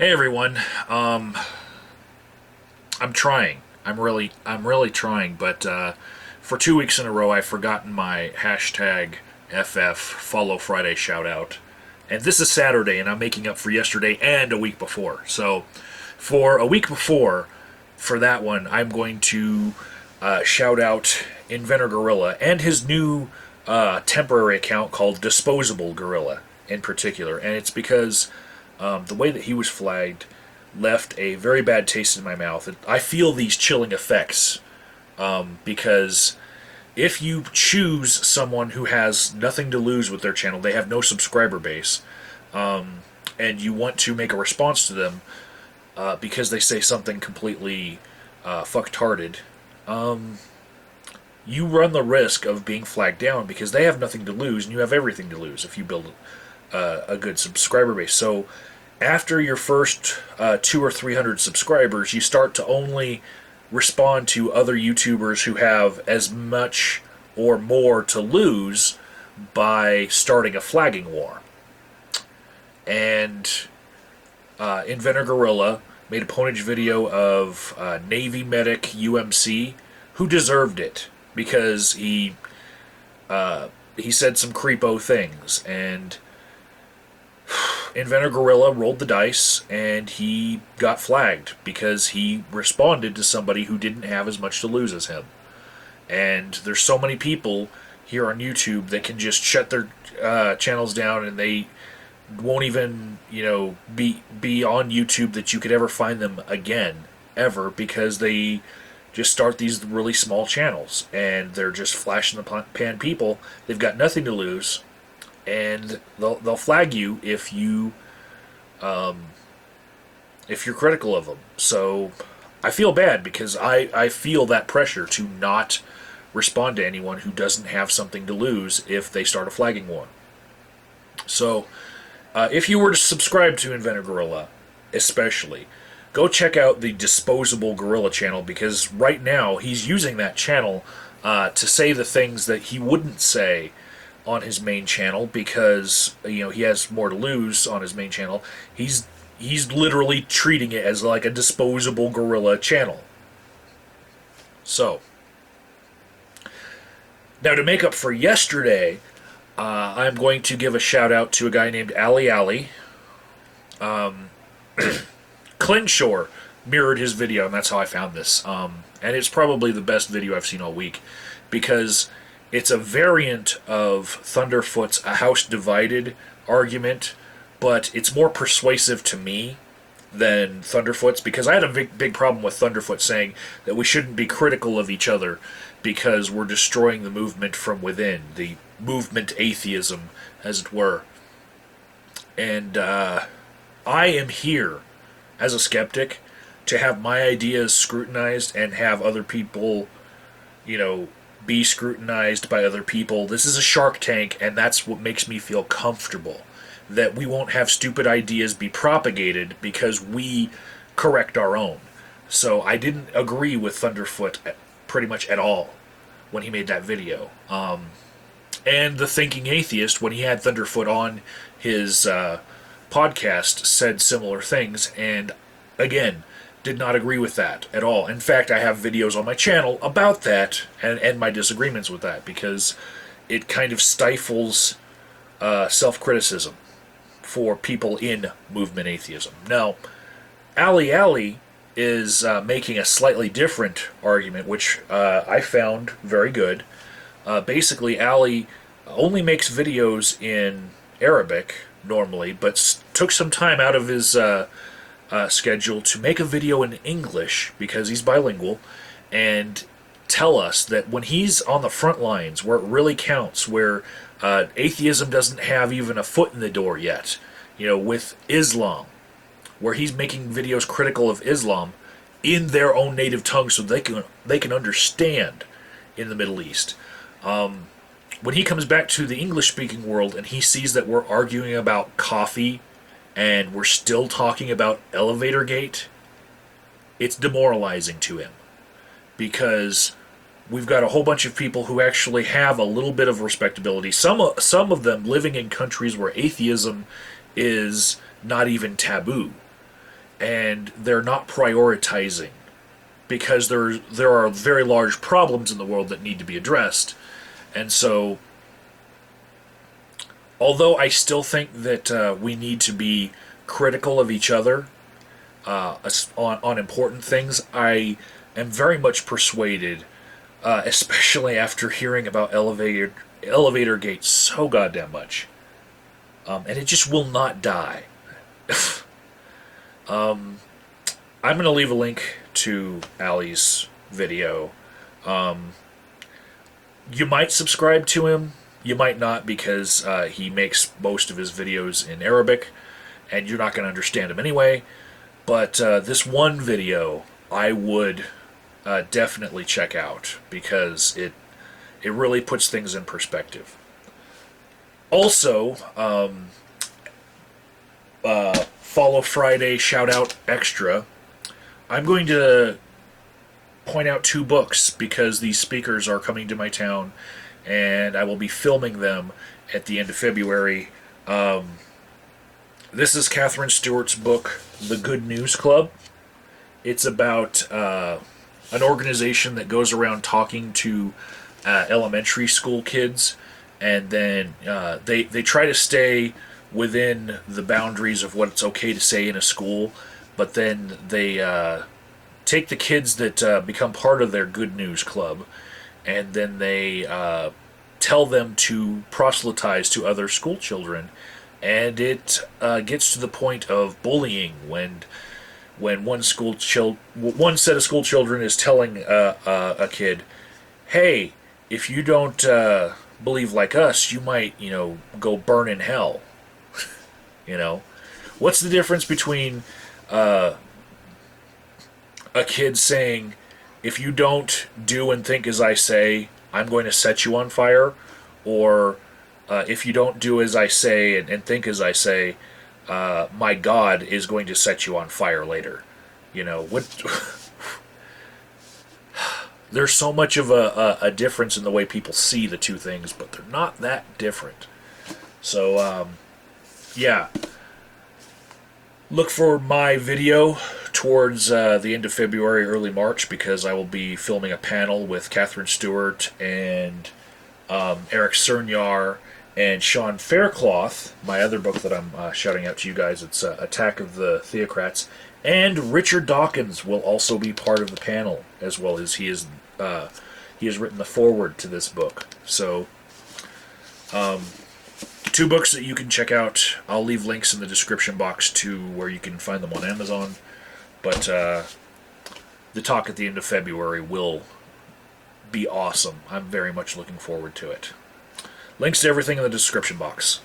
Hey everyone. I'm trying. I'm really trying, but for 2 weeks in a row I've forgotten my hashtag FF Follow Friday shout out. And this is Saturday and I'm making up for yesterday and a week before. So for a week before, for that one, I'm going to shout out Inventor Gorilla and his new temporary account called DisposeableGorilla in particular. And it's because the way that he was flagged left a very bad taste in my mouth. I feel these chilling effects because if you choose someone who has nothing to lose with their channel, they have no subscriber base, and you want to make a response to them because they say something completely fucktarded, you run the risk of being flagged down because they have nothing to lose and you have everything to lose if you build a good subscriber base. So after your first 200 or 300 subscribers, you start to only respond to other YouTubers who have as much or more to lose by starting a flagging war. And Inventor Gorilla made a ponage video of Navy Medic UMC who deserved it because he said some creepo things, and Inventor Gorilla rolled the dice and he got flagged because he responded to somebody who didn't have as much to lose as him. And there's so many people here on YouTube that can just shut their channels down and they won't even, be on YouTube that you could ever find them again, ever, because they just start these really small channels and they're just flash in the pan people. They've got nothing to lose, and they'll flag you if you're critical of them. So I feel bad because I feel that pressure to not respond to anyone who doesn't have something to lose if they start a flagging war. So if you were to subscribe to Inventor Gorilla, especially, go check out the Disposable Gorilla channel, because right now he's using that channel to say the things that he wouldn't say on his main channel because he has more to lose on his main channel. He's literally treating it as like a Disposable Gorilla channel. So now, to make up for yesterday, I'm going to give a shout out to a guy named Ali. Clinshore mirrored his video, and that's how I found this. And it's probably the best video I've seen all week because it's a variant of Thunderfoot's A House Divided argument, but it's more persuasive to me than Thunderfoot's, because I had a big problem with Thunderfoot saying that we shouldn't be critical of each other because we're destroying the movement from within, the movement atheism, as it were. And I am here as a skeptic to have my ideas scrutinized and have other people, be scrutinized by other people. This is a Shark Tank, and that's what makes me feel comfortable, that we won't have stupid ideas be propagated because we correct our own. So I didn't agree with Thunderfoot pretty much at all when he made that video. And the Thinking Atheist, when he had Thunderfoot on his podcast, said similar things, and again, did not agree with that at all. In fact, I have videos on my channel about that and my disagreements with that, because it kind of stifles self-criticism for people in movement atheism. Now, Ali is making a slightly different argument, which I found very good. Basically, Ali only makes videos in Arabic normally, but took some time out of his schedule to make a video in English because he's bilingual, and tell us that when he's on the front lines, where it really counts, where atheism doesn't have even a foot in the door yet, with Islam, where he's making videos critical of Islam in their own native tongue so they can understand in the Middle East. When he comes back to the English-speaking world and he sees that we're arguing about coffee and we're still talking about elevator gate, it's demoralizing to him, because we've got a whole bunch of people who actually have a little bit of respectability. Some of them living in countries where atheism is not even taboo. and they're not prioritizing because there are very large problems in the world that need to be addressed. And so, although I still think that we need to be critical of each other on important things, I am very much persuaded, especially after hearing about elevator gates so goddamn much, and it just will not die. I'm going to leave a link to Ali's video. You might subscribe to him. You might not, because he makes most of his videos in Arabic, and you're not going to understand him anyway. But this one video I would definitely check out, because it really puts things in perspective. Also, Follow Friday shout out extra. I'm going to point out 2 books because these speakers are coming to my town, and I will be filming them at the end of February. This is Katherine Stewart's book, The Good News Club. It's about an organization that goes around talking to elementary school kids, and then they try to stay within the boundaries of what it's okay to say in a school, but then they take the kids that become part of their Good News Club, and then they tell them to proselytize to other school children, and it gets to the point of bullying when one set of school children is telling a kid, "Hey, if you don't believe like us, you might, go burn in hell." What's the difference between a kid saying, "If you don't do and think as I say, I'm going to set you on fire," or "If you don't do as I say and think as I say, my God is going to set you on fire later"? What? There's so much of a difference in the way people see the two things, but they're not that different. So, yeah. Look for my video towards the end of February, early March, because I will be filming a panel with Katherine Stewart and Eric Cernyar and Sean Faircloth, my other book that I'm shouting out to you guys. It's Attack of the Theocrats. And Richard Dawkins will also be part of the panel, as well as he has written the foreword to this book. So, 2 books that you can check out. I'll leave links in the description box to where you can find them on Amazon. But the talk at the end of February will be awesome. I'm very much looking forward to it. Links to everything in the description box.